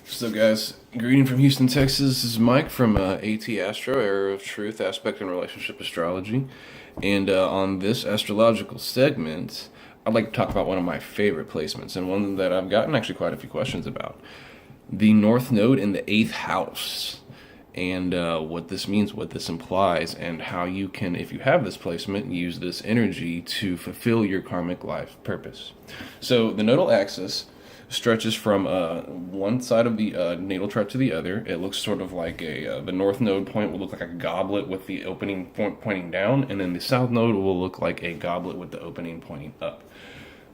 So, guys, greeting from Houston, Texas. This is Mike from AutlawAstrology, Era of Truth, Aspect and Relationship Astrology. And on this astrological segment, I'd like to talk about one of my favorite placements, and one that I've gotten actually quite a few questions about. The North Node in the 8th house, and what this means, what this implies, and how you can, if you have this placement, use this energy to fulfill your karmic life purpose. So, the nodal axis stretches from one side of the natal chart to the other. It looks sort of like the north node point will look like a goblet with the opening point pointing down, and then the south node will look like a goblet with the opening pointing up.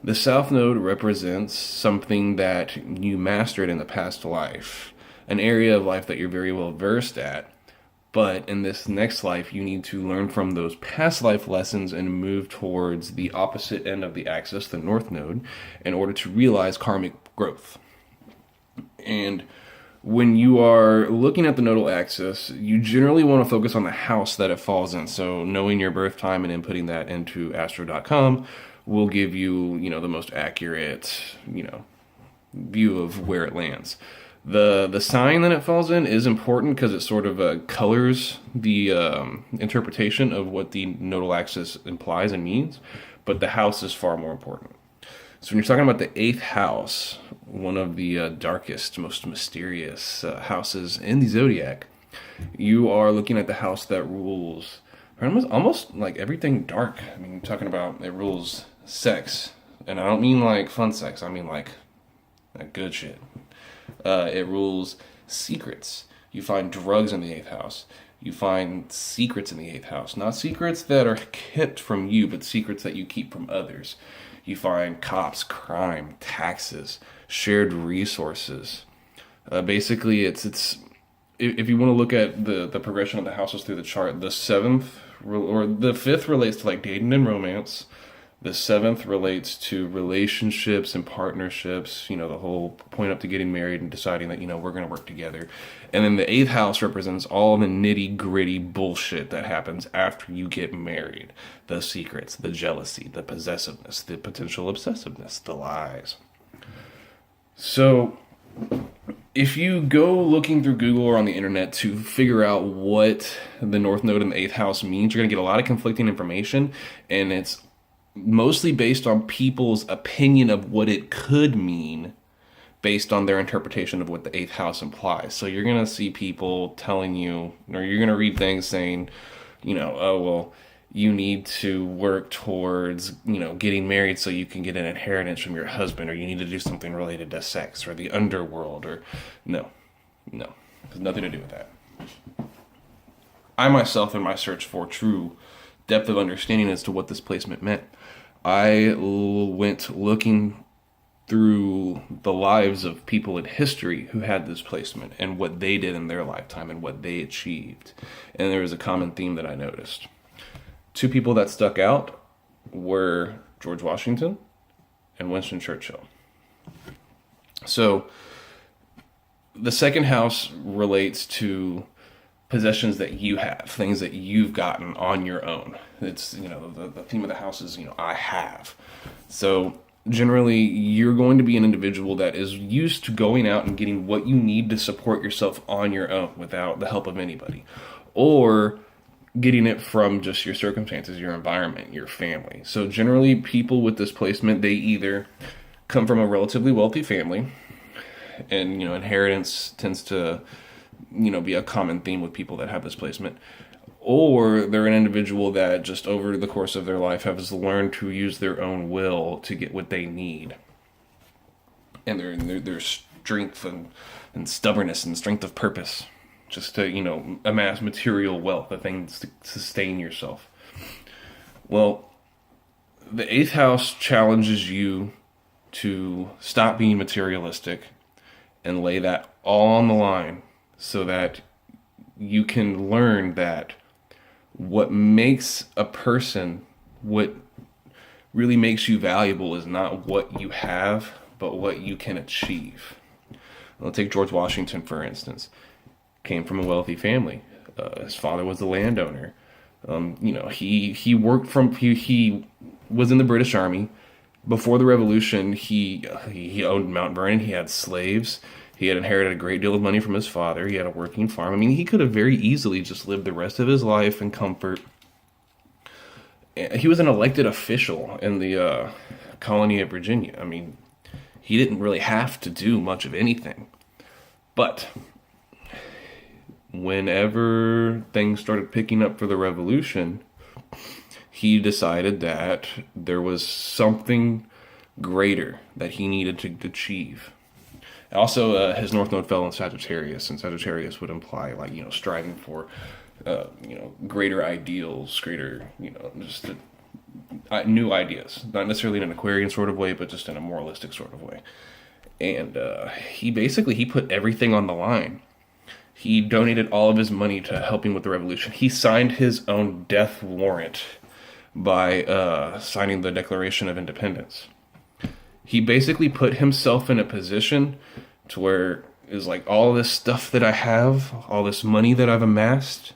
The south node represents something that you mastered in the past life, an area of life that you're very well versed at. But in this next life, you need to learn from those past life lessons and move towards the opposite end of the axis, the north node, in order to realize karmic growth. And when you are looking at the nodal axis, you generally want to focus on the house that it falls in. So knowing your birth time and inputting that into astro.com will give you, the most accurate, view of where it lands. The sign that it falls in is important because it sort of colors the interpretation of what the nodal axis implies and means, but the house is far more important. So when you're talking about the 8th house, one of the darkest, most mysterious houses in the zodiac, you are looking at the house that rules almost like everything dark. I mean, you're talking about it rules sex, and I don't mean like fun sex. I mean like good shit. It rules secrets. You find drugs in the 8th house. You find secrets in the 8th house. Not secrets that are kept from you, but secrets that you keep from others. You find cops, crime, taxes, shared resources. Basically, it's if you want to look at the progression of the houses through the chart, the 7th or the 5th relates to like dating and romance. The 7th relates to relationships and partnerships, the whole point up to getting married and deciding that, we're going to work together. And then the 8th house represents all the nitty gritty bullshit that happens after you get married. The secrets, the jealousy, the possessiveness, the potential obsessiveness, the lies. So if you go looking through Google or on the internet to figure out what the North Node in the 8th house means, you're going to get a lot of conflicting information, and it's mostly based on people's opinion of what it could mean based on their interpretation of what the 8th house implies. So you're going to see people telling you, or you're going to read things saying, oh, well, you need to work towards, getting married so you can get an inheritance from your husband, or you need to do something related to sex or the underworld, or no, it has nothing to do with that. I myself, in my search for true depth of understanding as to what this placement meant, I went looking through the lives of people in history who had this placement and what they did in their lifetime and what they achieved. And there was a common theme that I noticed. Two people that stuck out were George Washington and Winston Churchill. So the 2nd house relates to possessions that you have, things that you've gotten on your own. It's, the theme of the house is, I have. So generally, you're going to be an individual that is used to going out and getting what you need to support yourself on your own without the help of anybody, or getting it from just your circumstances, your environment, your family. So generally, people with this placement, they either come from a relatively wealthy family, and, inheritance tends to be a common theme with people that have this placement, or they're an individual that just over the course of their life has learned to use their own will to get what they need, and their strength and stubbornness and strength of purpose, just to amass material wealth, the things to sustain yourself. Well, the 8th house challenges you to stop being materialistic and lay that all on the line, so that you can learn that what makes a person, what really makes you valuable, is not what you have, but what you can achieve. Let's take George Washington, for instance. Came from a wealthy family. His father was a landowner. He worked he was in the British Army. Before the Revolution, he owned Mount Vernon. He had slaves. He had inherited a great deal of money from his father. He had a working farm. I mean, he could have very easily just lived the rest of his life in comfort. He was an elected official in the colony of Virginia. I mean, he didn't really have to do much of anything. But whenever things started picking up for the revolution, he decided that there was something greater that he needed to achieve. Also, his North Node fell in Sagittarius, and Sagittarius would imply, like, striving for, greater ideals, greater, just new ideas. Not necessarily in an Aquarian sort of way, but just in a moralistic sort of way. And he put everything on the line. He donated all of his money to helping with the revolution. He signed his own death warrant by signing the Declaration of Independence. He basically put himself in a position to where is like, all this stuff that I have, all this money that I've amassed,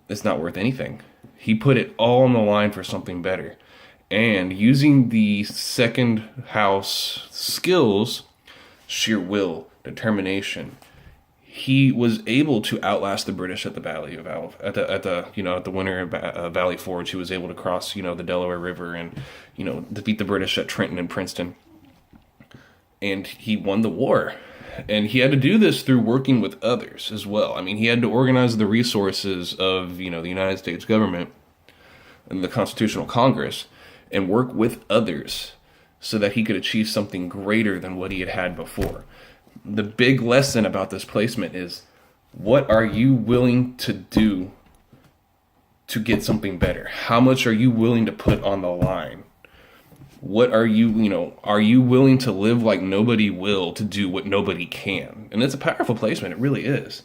it's not worth anything. He put it all on the line for something better. And using the second house skills, sheer will, determination, he was able to outlast the British at the Valley of at the Winter Valley Forge. He was able to cross, the Delaware River and, defeat the British at Trenton and Princeton. And he won the war. And he had to do this through working with others as well. I mean, he had to organize the resources of, the United States government and the Constitutional Congress and work with others so that he could achieve something greater than what he had had before. The big lesson about this placement is, what are you willing to do to get something better? How much are you willing to put on the line? What are you willing to live like nobody will to do what nobody can? And it's a powerful placement. It really is.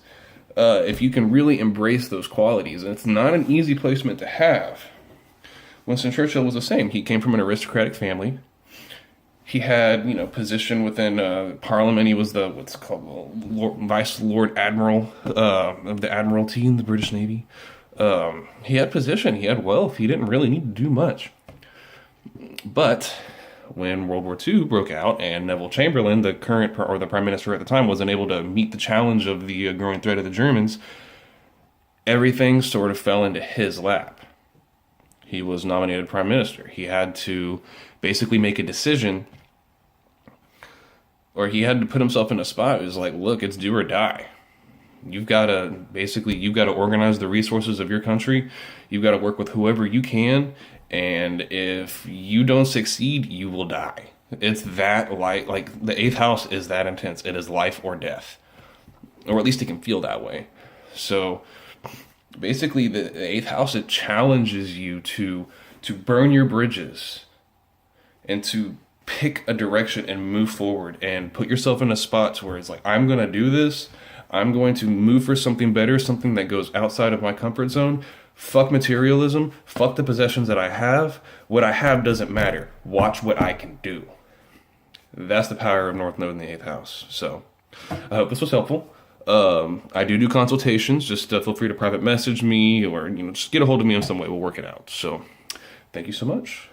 If you can really embrace those qualities. And it's not an easy placement to have. Winston Churchill was the same. He came from an aristocratic family. He had, position within Parliament. He was the, what's called, Vice Lord Admiral of the Admiralty in the British Navy. He had position. He had wealth. He didn't really need to do much. But when World War II broke out and Neville Chamberlain, the Prime Minister at the time, wasn't able to meet the challenge of the growing threat of the Germans, everything sort of fell into his lap. He was nominated Prime Minister. He had to basically make a decision, or he had to put himself in a spot. It was like, look, it's do or die. You've got to organize the resources of your country. You've got to work with whoever you can. And if you don't succeed, you will die. It's that like the 8th house is that intense. It is life or death, or at least it can feel that way. So basically the 8th house, it challenges you to burn your bridges and to pick a direction and move forward and put yourself in a spot where it's like, I'm going to do this. I'm going to move for something better, something that goes outside of my comfort zone. Fuck materialism. Fuck the possessions that I have. What I have doesn't matter. Watch what I can do. That's the power of North Node in the 8th house. So I hope this was helpful. I do consultations. Just feel free to private message me or just get a hold of me in some way. We'll work it out. So thank you so much.